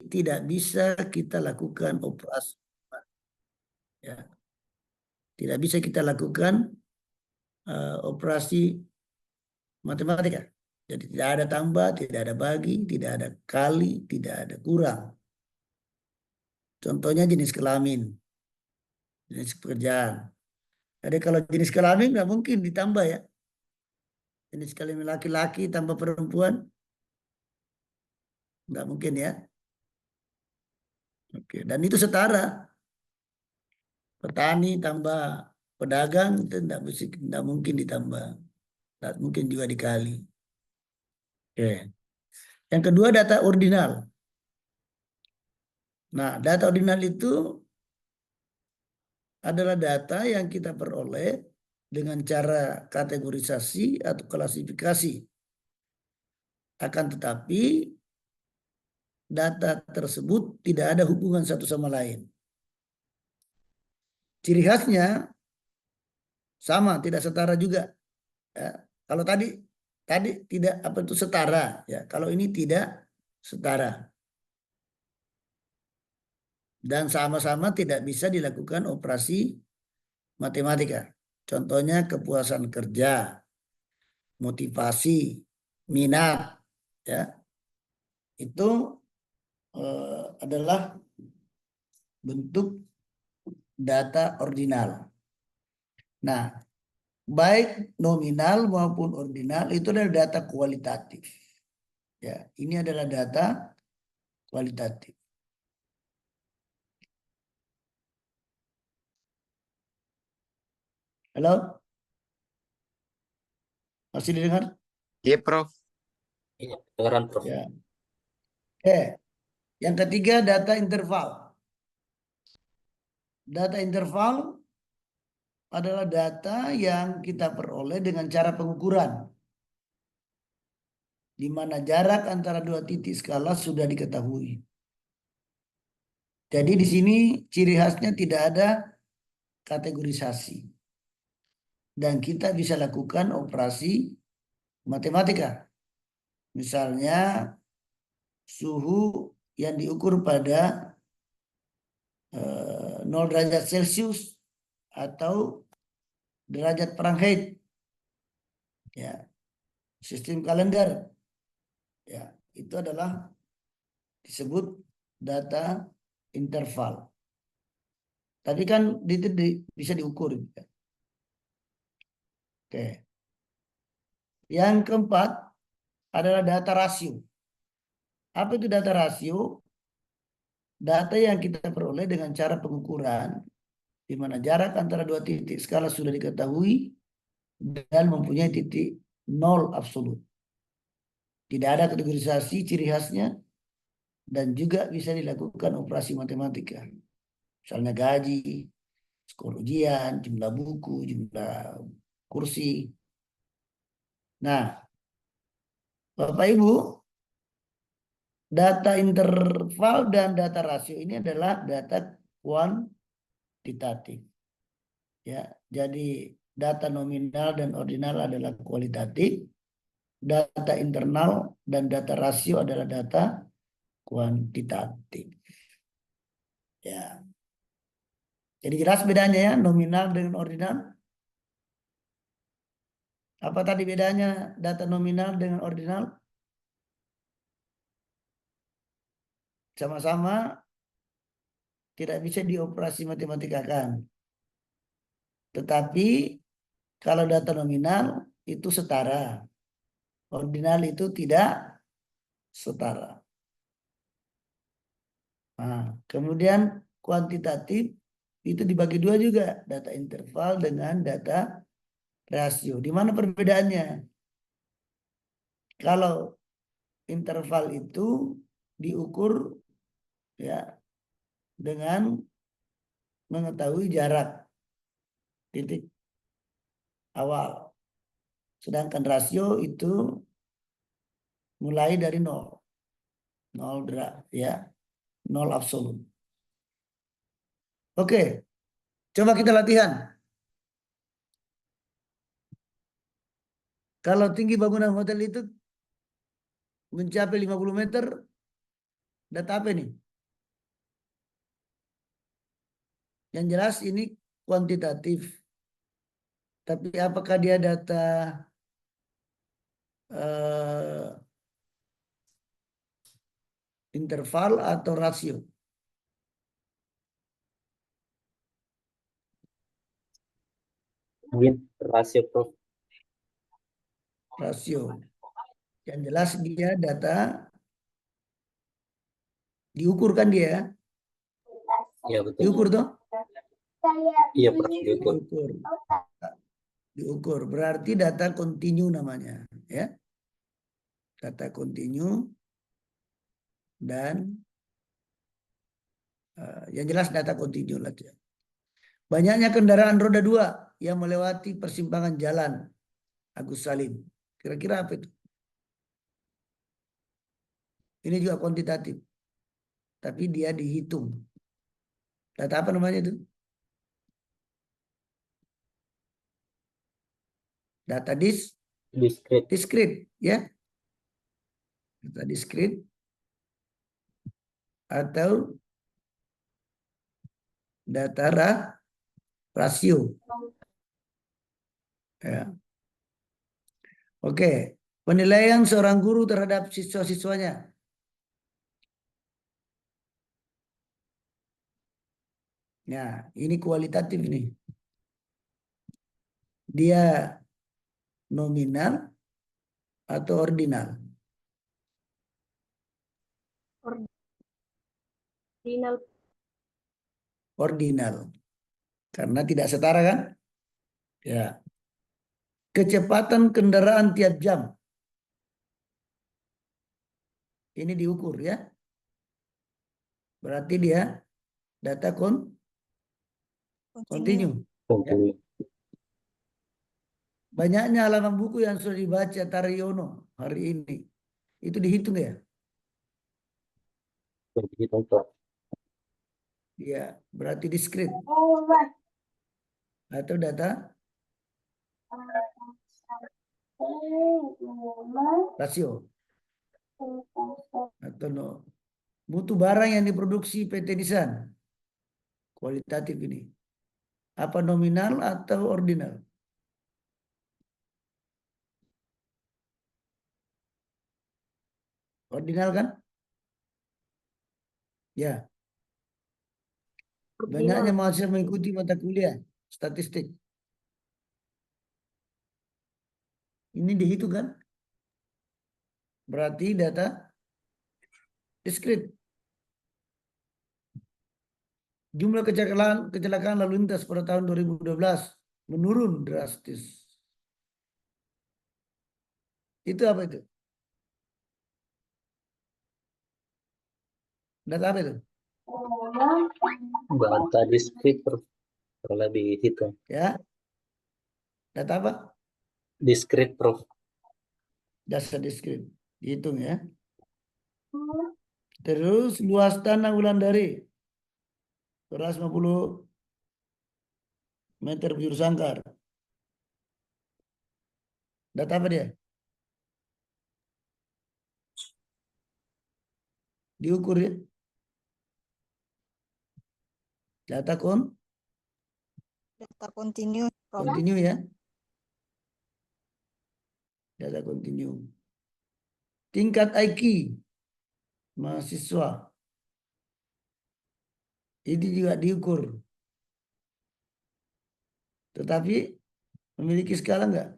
tidak bisa kita lakukan operasi, ya. Tidak bisa kita lakukan operasi matematika. Jadi tidak ada tambah, tidak ada bagi, tidak ada kali, tidak ada kurang. Contohnya jenis kelamin, jenis pekerjaan. Jadi kalau jenis kelamin nggak mungkin ditambah ya. Jenis kelamin laki-laki tambah perempuan nggak mungkin ya. Oke, dan itu setara. Petani tambah pedagang itu nggak mungkin ditambah, nggak mungkin juga dikali. Oke. Yang kedua data ordinal. Nah, data ordinal itu adalah data yang kita peroleh dengan cara kategorisasi atau klasifikasi. Akan tetapi data tersebut tidak ada hubungan satu sama lain. Ciri khasnya sama, tidak setara juga. Ya. Kalau tadi tidak apa itu setara, ya. Kalau ini tidak setara dan sama-sama tidak bisa dilakukan operasi matematika. Contohnya kepuasan kerja, motivasi, minat, ya itu adalah bentuk data ordinal. Nah, baik nominal maupun ordinal itu adalah data kualitatif. Ya, ini adalah data kualitatif. Halo, masih didengar? Iya, Prof. Iya, kedengaran, Prof. Ya. Oke, yang ketiga data interval. Data interval adalah data yang kita peroleh dengan cara pengukuran, di mana jarak antara dua titik skala sudah diketahui. Jadi di sini ciri khasnya tidak ada kategorisasi. Dan kita bisa lakukan operasi matematika. Misalnya suhu yang diukur pada 0 derajat Celcius atau derajat Fahrenheit. Ya, sistem kalender. Ya, itu adalah disebut data interval. Tapi kan bisa diukur. Oke. Yang keempat adalah data rasio. Apa itu data rasio? Data yang kita peroleh dengan cara pengukuran, di mana jarak antara dua titik skala sudah diketahui dan mempunyai titik nol absolut. Tidak ada kategorisasi ciri khasnya dan juga bisa dilakukan operasi matematika. Misalnya gaji, skor ujian, jumlah buku, jumlah kursi. Nah, Bapak Ibu, data interval dan data rasio ini adalah data kuantitatif. Ya, jadi data nominal dan ordinal adalah kualitatif, data internal dan data rasio adalah data kuantitatif. Ya. Jadi jelas bedanya ya nominal dengan ordinal. Apa tadi bedanya data nominal dengan ordinal? Sama-sama tidak bisa dioperasi matematikakan. Tetapi kalau data nominal itu setara. Ordinal itu tidak setara. Nah, kemudian kuantitatif itu dibagi dua juga. Data interval dengan data rasio. Di mana perbedaannya? Kalau interval itu diukur ya dengan mengetahui jarak titik awal. Sedangkan rasio itu mulai dari nol. Nol ya, nol absolut. Oke, coba kita latihan. Kalau tinggi bangunan hotel itu mencapai 50 meter, Data apa ini? Yang jelas ini kuantitatif. Tapi apakah dia data eh, interval atau rasio? Mungkin rasio, Prof. Rasio. Yang jelas dia data diukur kan dia? Iya, betul. Diukur tuh? Iya, Prof. Diukur. Diukur. Diukur. Berarti data kontinu namanya, ya. Data kontinu dan yang jelas data kontinu lah. Banyaknya kendaraan roda 2 yang melewati persimpangan jalan Agus Salim. Kira-kira apa itu? Ini juga kuantitatif, tapi dia dihitung. Data apa namanya itu? Data Diskret. diskrit, ya. Data diskrit atau data rasio. Ya. Oke, penilaian seorang guru terhadap siswa-siswanya. Nah, ini kualitatif nih. Dia nominal atau ordinal? Ordinal. Ordinal. Karena tidak setara kan? Ya. Kecepatan kendaraan tiap jam. Ini diukur ya. Berarti dia data kontinu. Ya. Kontinu. Banyaknya halaman buku yang sudah dibaca Taryono hari ini. Itu dihitung ya? Dihitung, Prof. Ya, berarti diskrit. Atau data rasio. Atau no. Mutu barang yang diproduksi PT Nisan. Kualitatif ini. Apa nominal atau ordinal? Ordinal kan? Ya. Banyaknya mahasiswa mengikuti mata kuliah statistik. Ini dihitung kan? Berarti data diskrit. Jumlah kecelakaan lalu lintas pada tahun 2012 menurun drastis. Itu apa itu? Data apa itu? Data diskret, Prof. Kalau dihitung. Ya, data apa? Diskret, Prof. Data diskrit. Dihitung ya. Terus luas tanah Wulandari 150 meter bujur sangkar. Data apa dia? Diukur ya. Data Data kontinu, Prof. kontinu ya. Data kontinu. Tingkat IQ mahasiswa. Ini juga diukur. Tetapi memiliki skala enggak?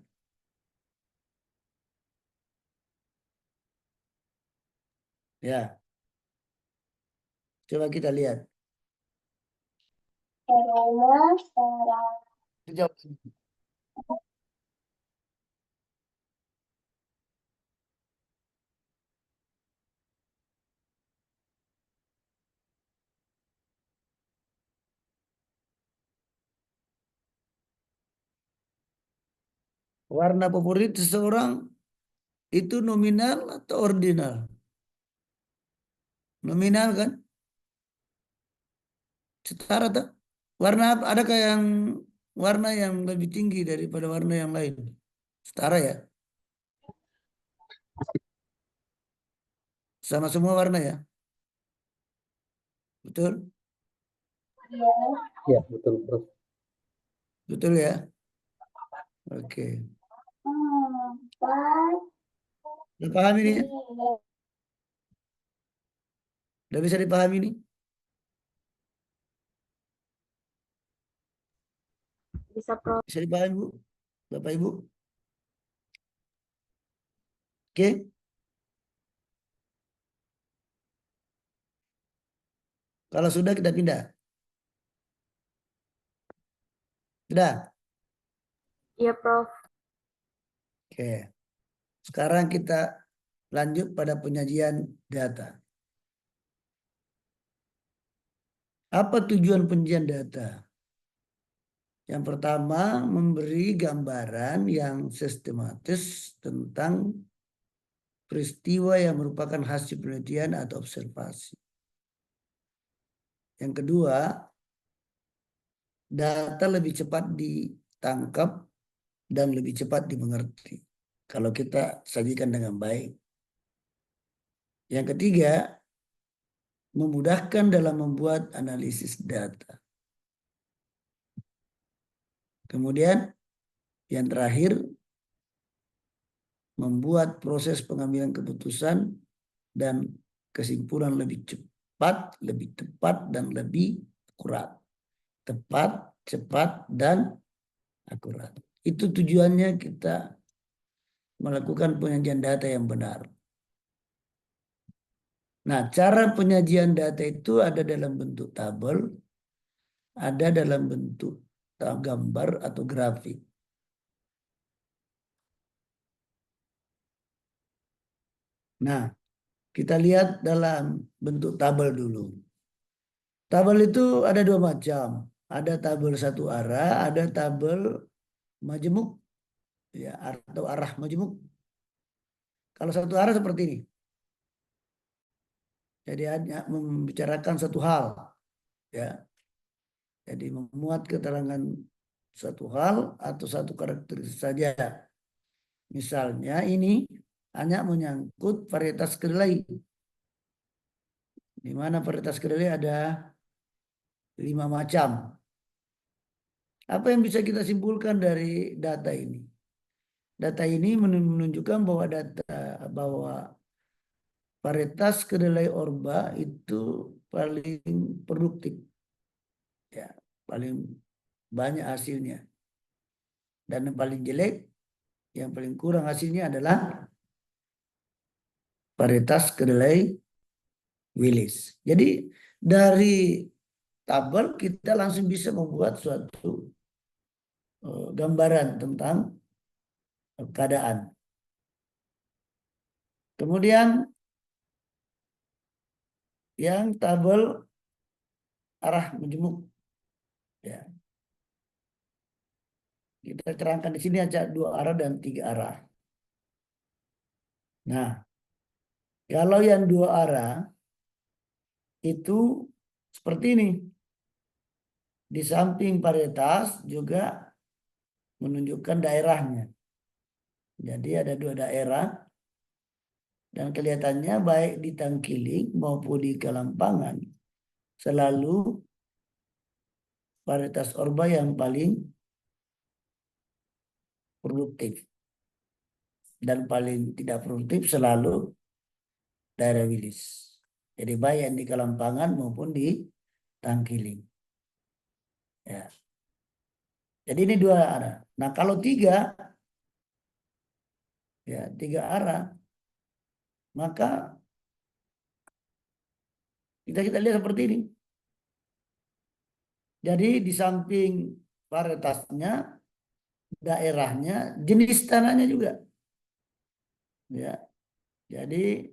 Ya, coba kita lihat. Jawab. Warna favorit seseorang itu nominal atau ordinal? Nominal kan? Setara tak? Warna apa? Adakah yang warna yang lebih tinggi daripada warna yang lain? Setara ya? Sama semua warna ya? Betul? Ya, betul, Prof. Betul ya? Oke. Udah paham ini ya? Udah bisa dipahami ini? Bisa, Prof. Bisa dipahami, Bu? Bapak Ibu? Oke? Kalau sudah kita pindah. Sudah? Iya, Prof. Oke. Sekarang kita lanjut pada penyajian data. Apa tujuan penyajian data? Yang pertama, memberi gambaran yang sistematis tentang peristiwa yang merupakan hasil penelitian atau observasi. Yang kedua, data lebih cepat ditangkap dan lebih cepat dimengerti kalau kita sajikan dengan baik. Yang ketiga, memudahkan dalam membuat analisis data. Kemudian yang terakhir, membuat proses pengambilan keputusan dan kesimpulan lebih cepat, lebih tepat, dan lebih akurat. Tepat, cepat, dan akurat. Itu tujuannya kita melakukan penyajian data yang benar. Nah, cara penyajian data itu ada dalam bentuk tabel, ada dalam bentuk gambar atau grafik. Nah, kita lihat dalam bentuk tabel dulu. Tabel itu ada dua macam. Ada tabel satu arah, ada tabel majemuk, ya, atau arah majemuk. Kalau satu arah seperti ini. Jadi hanya membicarakan satu hal, ya. Jadi memuat keterangan satu hal atau satu karakteristik saja. Misalnya ini hanya menyangkut varietas kedelai. Di mana varietas kedelai ada 5 macam. Apa yang bisa kita simpulkan dari data ini? Data ini menunjukkan bahwa varietas kedelai Orba itu paling produktif, ya, paling banyak hasilnya. Dan yang paling jelek, yang paling kurang hasilnya adalah varietas kedelai Willis. Jadi dari tabel kita langsung bisa membuat suatu gambaran tentang keadaan. Kemudian yang tabel arah menjemuk, ya. Kita terangkan di sini aja 2 arah dan 3 arah. Nah, kalau yang 2 arah itu seperti ini. Di samping varietas juga menunjukkan daerahnya. Jadi ada 2 daerah dan kelihatannya baik di Tangkiling maupun di Kalampangan selalu varietas Orba yang paling produktif. Dan paling tidak produktif selalu daerah Wilis. Jadi baik yang di Kalampangan maupun di Tangkiling. Ya. Jadi ini 2 arah. Nah kalau 3, ya 3 arah, maka kita lihat seperti ini. Jadi di samping varietasnya, daerahnya, jenis tanahnya juga. Ya. Jadi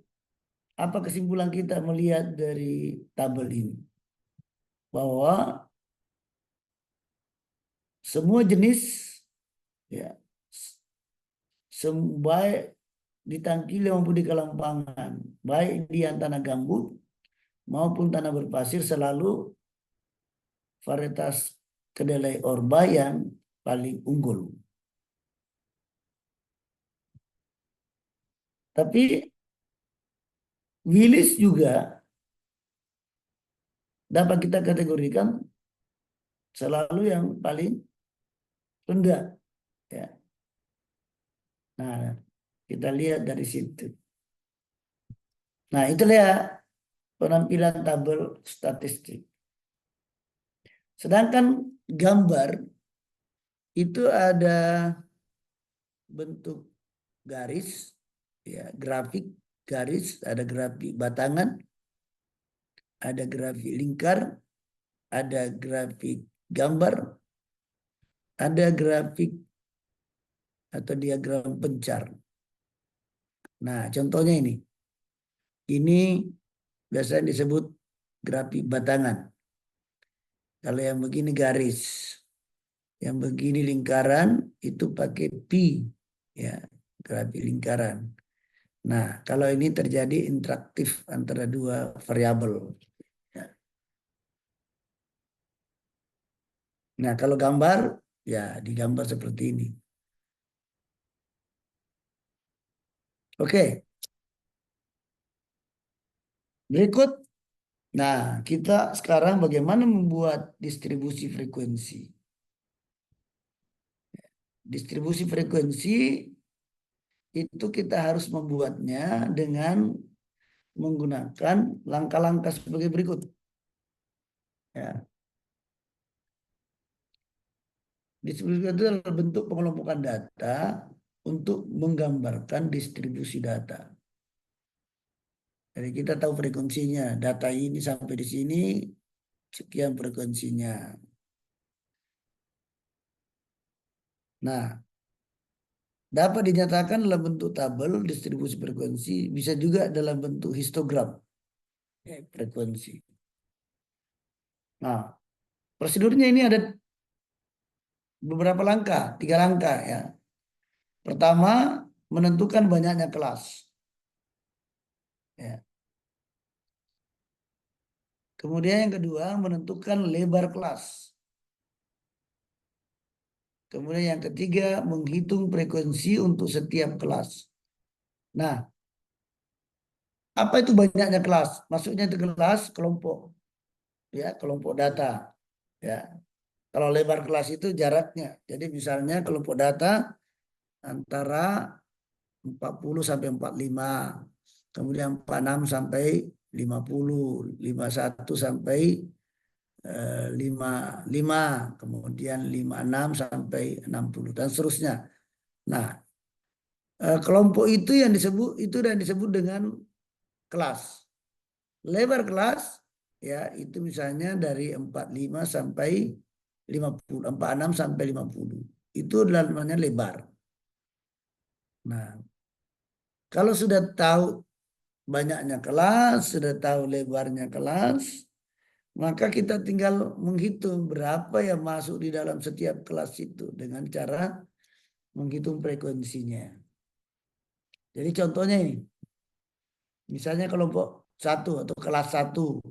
apa kesimpulan kita melihat dari tabel ini? Bahwa semua jenis, ya, baik di Tangkili maupun di Kalampangan, baik di tanah gambut maupun tanah berpasir, selalu varietas kedelai Orba yang paling unggul. Tapi Wilis juga dapat kita kategorikan selalu yang paling rendah. Ya. Nah, kita lihat dari situ. Nah, itulah ya penampilan tabel statistik. Sedangkan gambar itu ada bentuk garis, ya, grafik garis, ada grafik batangan, ada grafik lingkar, ada grafik gambar, ada grafik atau diagram pencar. Nah, contohnya ini. Ini biasanya disebut grafik batangan. Kalau yang begini garis, yang begini lingkaran itu pakai pi, ya, grafik lingkaran. Nah, kalau ini terjadi interaktif antara dua variabel. Ya. Nah, kalau gambar, ya digambar seperti ini. Oke, berikut. Nah, kita sekarang bagaimana membuat distribusi frekuensi. Distribusi frekuensi itu kita harus membuatnya dengan menggunakan langkah-langkah sebagai berikut. Ya. Distribusi itu adalah bentuk pengelompokan data untuk menggambarkan distribusi data. Jadi kita tahu frekuensinya, data ini sampai di sini sekian frekuensinya. Nah, dapat dinyatakan dalam bentuk tabel distribusi frekuensi, bisa juga dalam bentuk histogram, ya, frekuensi. Nah, prosedurnya ini ada beberapa langkah, 3 langkah ya. Pertama, menentukan banyaknya kelas. Ya. Kemudian yang kedua, menentukan lebar kelas. Kemudian yang ketiga, menghitung frekuensi untuk setiap kelas. Nah, apa itu banyaknya kelas? Maksudnya itu kelas kelompok, ya, kelompok data. Ya, kalau lebar kelas itu jaraknya. Jadi misalnya kelompok data antara 40 sampai 45, kemudian 46 sampai 50, 51 sampai 55, kemudian 56 sampai 60 dan seterusnya. Nah, kelompok itu yang disebut dengan kelas. Lebar kelas ya itu misalnya dari 45 sampai 50, 46 sampai 50. Itu adalah namanya lebar. Nah, kalau sudah tahu banyaknya kelas, sudah tahu lebarnya kelas, maka kita tinggal menghitung berapa yang masuk di dalam setiap kelas itu dengan cara menghitung frekuensinya. Jadi contohnya ini, misalnya kelompok 1 atau kelas 1,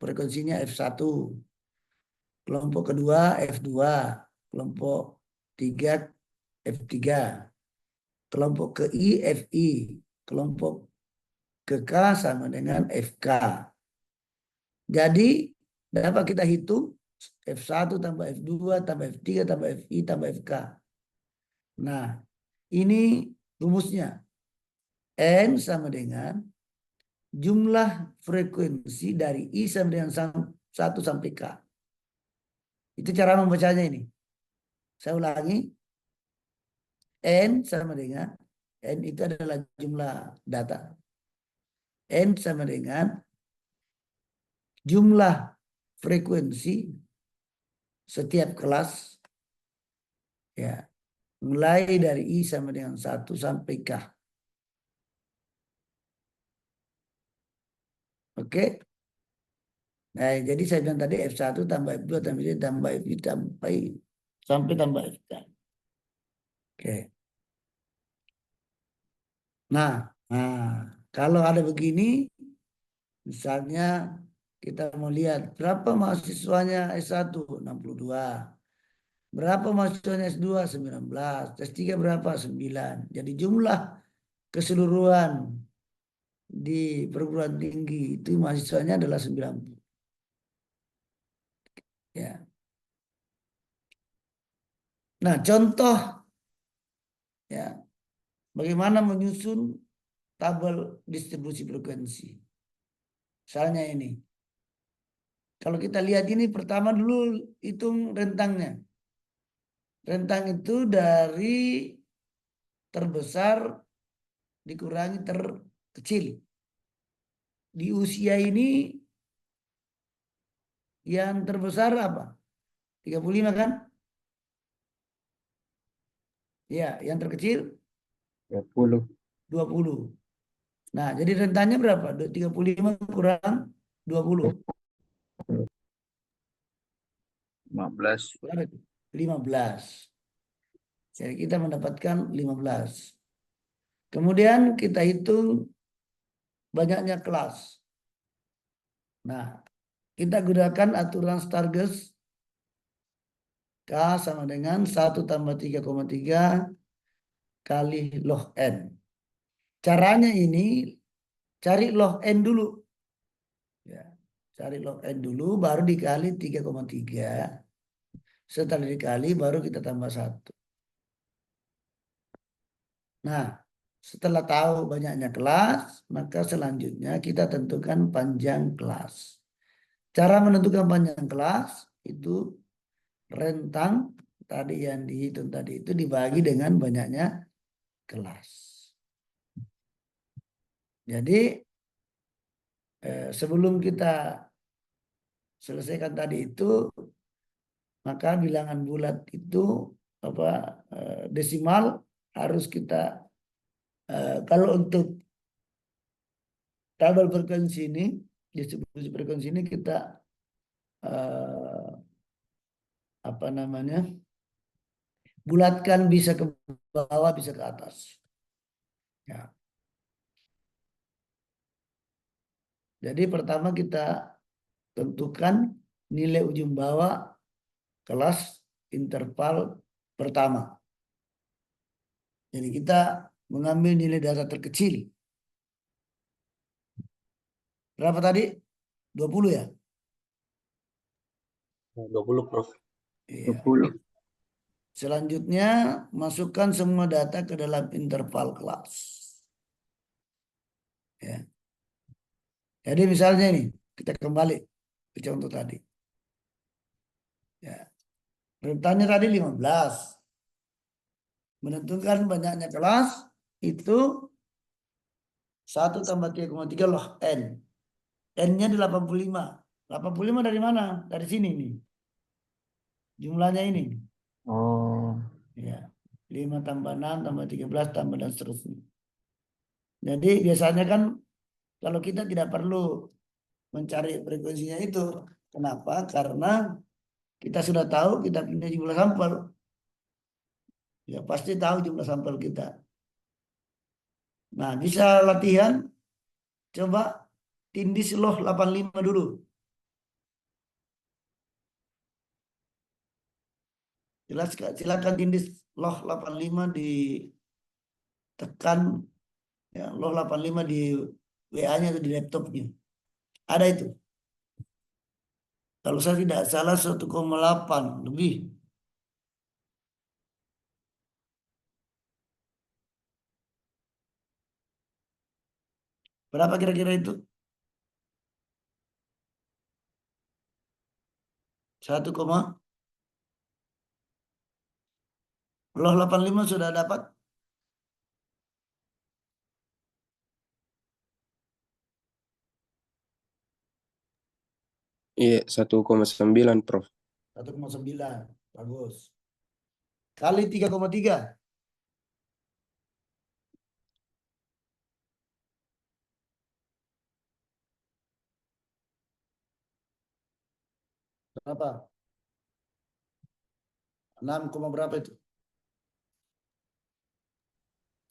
frekuensinya F1, kelompok kedua F2, kelompok 3 F3, kelompok ke I FI, kelompok ke K sama dengan FK. Jadi dapat kita hitung F1 tambah F2 tambah F3 tambah FI tambah FK. Nah, ini rumusnya. N sama dengan jumlah frekuensi dari I sama dengan 1 sampai K. Itu cara membacanya ini. Saya ulangi. N sama dengan, N itu adalah jumlah data. N sama dengan jumlah frekuensi setiap kelas. Ya, mulai dari I sama dengan 1 sampai K. Oke. Nah, jadi saya bilang tadi F1 tambah F2 tambah F3 tambah F sampai tambah FK. Oke. Nah, kalau ada begini, misalnya kita mau lihat berapa mahasiswanya S1, 62. Berapa mahasiswanya S2, 19. S3 berapa? 9. Jadi jumlah keseluruhan di perguruan tinggi itu mahasiswanya adalah 90. Ya. Nah, contoh ya bagaimana menyusun tabel distribusi frekuensi. Misalnya ini. Kalau kita lihat ini pertama dulu hitung rentangnya. Rentang itu dari terbesar dikurangi terkecil. Di usia ini yang terbesar apa? 35 kan? Ya, yang terkecil 20, 20. Nah, jadi rentangnya berapa? 35 kurang 20. 15. Berapa itu? 15. Jadi kita mendapatkan 15. Kemudian kita hitung banyaknya kelas. Nah, kita gunakan aturan Stargers. K sama dengan 1 tambah 3,3 kali log N. Caranya ini cari log N dulu. Ya, cari log N dulu baru dikali 3,3. Setelah dikali baru kita tambah 1. Nah, setelah tahu banyaknya kelas, maka selanjutnya kita tentukan panjang kelas. Cara menentukan panjang kelas itu rentang tadi yang dihitung tadi itu dibagi dengan banyaknya kelas. Jadi sebelum kita selesaikan tadi itu, maka bilangan bulat itu apa desimal harus kita kalau untuk tabel frekuensi ini distribusi frekuensi ini kita apa namanya bulatkan bisa ke bawah bisa ke atas. Ya. Jadi pertama kita tentukan nilai ujung bawah kelas interval pertama. Jadi kita mengambil nilai data terkecil. Berapa tadi? 20 ya? 20, Prof. Iya. 20. Selanjutnya masukkan semua data ke dalam interval kelas. Ya. Jadi misalnya ini kita kembali ke contoh tadi. Ya. Rentangnya tadi 15. Menentukan banyaknya kelas itu 1 tambah 3,3 log N. N-nya di 85. 85 dari mana? Dari sini nih. Jumlahnya ini. Oh, Ya. 5 tambah 6 tambah 13 tambah dan seterusnya. Jadi biasanya kan kalau kita tidak perlu mencari frekuensinya itu. Kenapa? Karena kita sudah tahu kita punya jumlah sampel. Ya pasti tahu jumlah sampel kita. Nah, bisa latihan. Coba tindis loh 85 dulu. Silakan tindis loh 85 ditekan ya, loh 85 di WA-nya atau di laptopnya. Ada itu. Kalau saya tidak salah 1,8 lebih. Berapa kira-kira itu? 1, loh 85 sudah dapat? Iya, 1,9, Prof. 1,9. Bagus. Kali 3,3. Berapa? 6, berapa itu?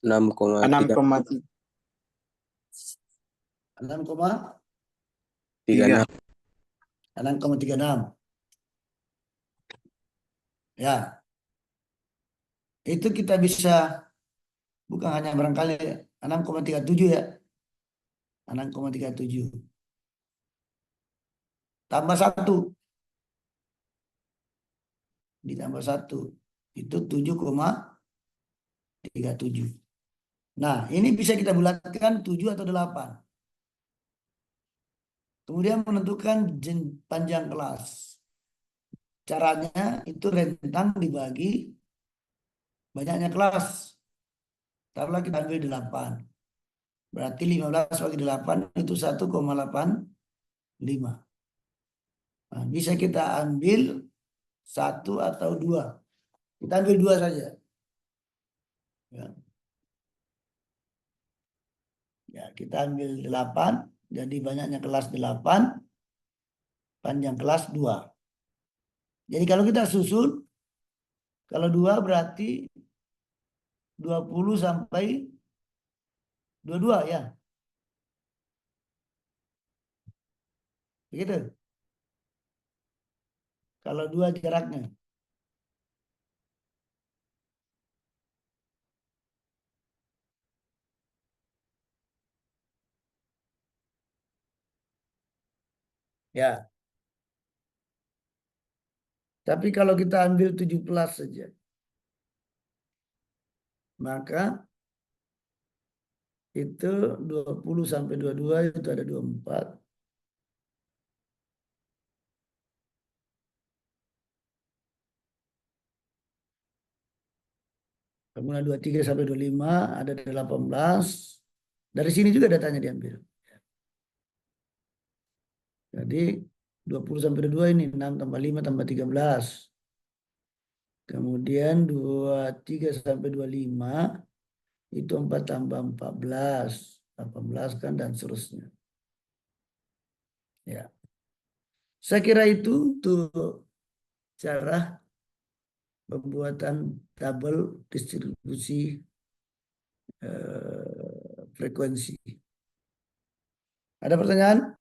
6,3. 6,3. 6,36. 6,36. Ya, itu kita bisa bukan hanya barangkali 6,37 ya. 6,37. Tambah 1. ditambah 1. Itu 7,37. Nah, ini bisa kita bulatkan 7 atau 8. Kemudian menentukan panjang kelas. Caranya itu rentang dibagi banyaknya kelas. Taruhlah kita ambil 8. Berarti 15 bagi 8 itu 1,85. Nah, bisa kita ambil 1 atau 2. Kita ambil 2 saja. Ya. Ya, kita ambil 8. Jadi banyaknya kelas 8. Panjang kelas 2. Jadi kalau kita susun, kalau 2 berarti 20 sampai 22 ya. Begitu. Kalau 2 jaraknya. Ya. Tapi kalau kita ambil 17 saja. Maka itu 20 sampai 22 itu ada 24. Kemudian 23 sampai 25 ada 18. Dari sini juga datanya diambil. Jadi 20 sampai 22 ini 6 tambah 5 tambah 13. Kemudian 23 sampai 25 itu 4 tambah 14. 18 kan dan seterusnya. Ya. Saya kira itu tuh cara pembuatan tabel distribusi frekuensi. Ada pertanyaan?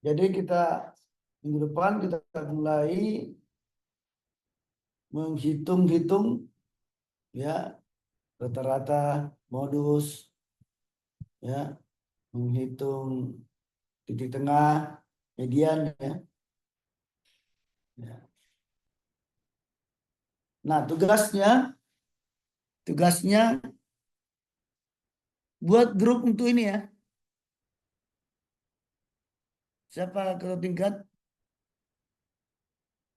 Jadi kita minggu depan kita mulai menghitung-hitung ya rata-rata modus ya, menghitung titik tengah, median ya. Ya. Nah, tugasnya buat grup untuk ini ya. Siapa ketua tingkat?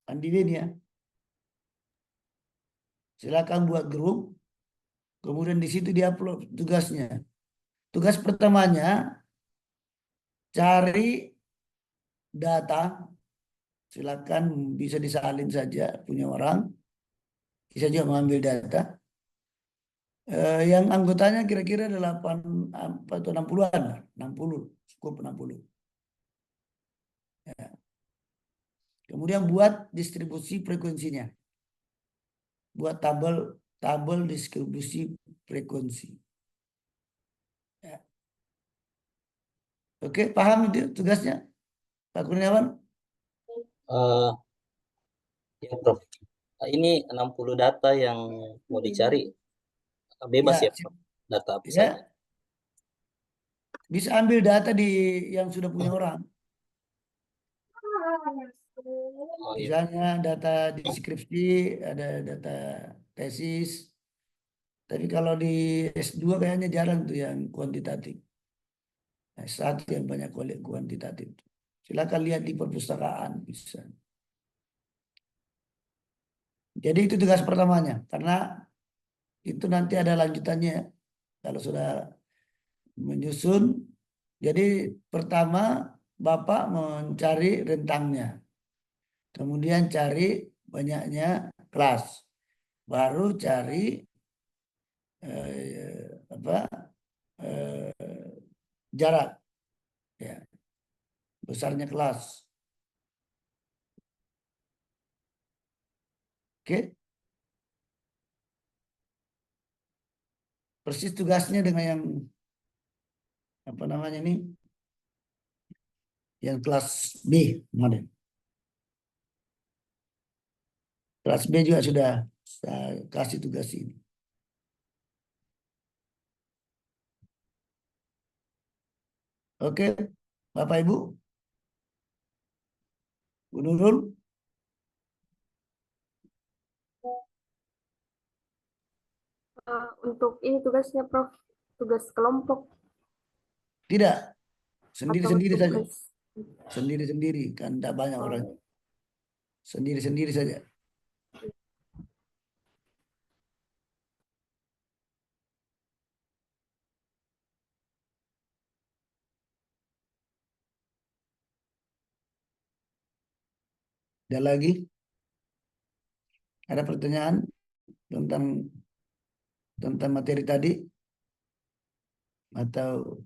Andin ya. Silakan buat grup, kemudian di situ diupload tugasnya. Tugas pertamanya cari data, silakan bisa disalin saja punya orang, bisa juga mengambil data. Yang anggotanya kira-kira 8 atau 60-an lah, 60, cukup 60. Ya. Kemudian buat distribusi frekuensinya. Buat tabel distribusi frekuensi. Ya. Oke, paham itu tugasnya, Pak Kurniawan? Eh, ya, Prof. Ini 60 data yang mau dicari bebas Ya, ya, Prof? Data apa ya, saja? bisa ambil data yang sudah punya orang. Oh iya. Misalnya data deskripsi, ada data tesis. Tapi kalau di S2 kayaknya jarang tuh yang kuantitatif. S1 yang banyak kuantitatif. Silakan lihat di perpustakaan bisa. Jadi itu tugas pertamanya, karena itu nanti ada lanjutannya kalau sudah menyusun. Jadi pertama Bapak mencari rentangnya, kemudian cari banyaknya kelas, baru cari apa jarak, ya, besarnya kelas. Oke, persis tugasnya dengan yang apa namanya ini yang kelas B kemarin. Kelas B juga sudah saya kasih tugas ini. Oke, Bapak Ibu. Bu Nurul, Untuk ini tugasnya Prof, tugas kelompok tidak. atau Sendiri-sendiri saja. tugas. Sendiri-sendiri, kan tidak banyak orang. Sendiri-sendiri saja. Ada lagi? Ada pertanyaan tentang materi tadi? Atau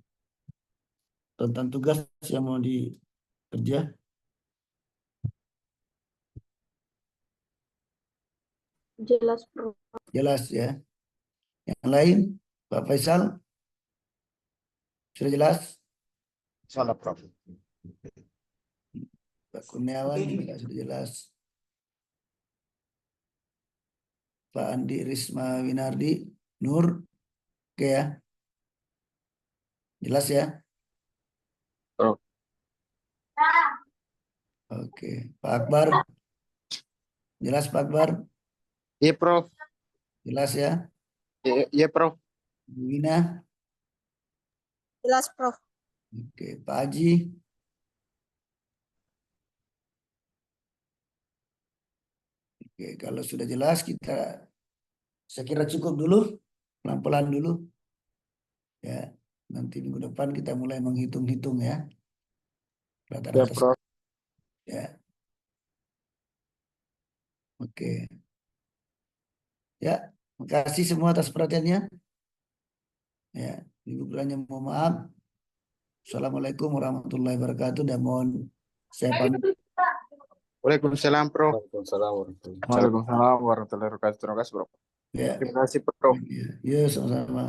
tentang tugas yang mau dikerja? Jelas Prof. Jelas ya. Yang lain, Pak Faisal, sudah jelas? Salah, Prof. Pak Kurniawan juga sudah jelas. Pak Andi Risma Winardi, Nur, oke ya. Jelas ya? Prof. Oke, Pak Akbar. Jelas Pak Akbar? Iya, Prof. Jelas ya? Iya, Prof. Bu Wina? Jelas Prof. Oke, Pak Haji? Oke, kalau sudah jelas saya kira cukup dulu, pelan-pelan dulu. Ya, nanti minggu depan kita mulai menghitung-hitung ya. Iya, Rata-rata. Prof. Ya. Oke. Ya, makasih semua atas perhatiannya. Ya, Ibu kurangnya mohon maaf. Assalamualaikum warahmatullahi wabarakatuh dan mohon saya pamit. Waalaikumsalam, Prof. Waalaikumsalam warahmatullahi wabarakatuh. Waalaikumsalam warahmatullahi wabarakatuh. Terima kasih, Prof. Ya, Terima kasih, Prof. ya, ya, sama-sama.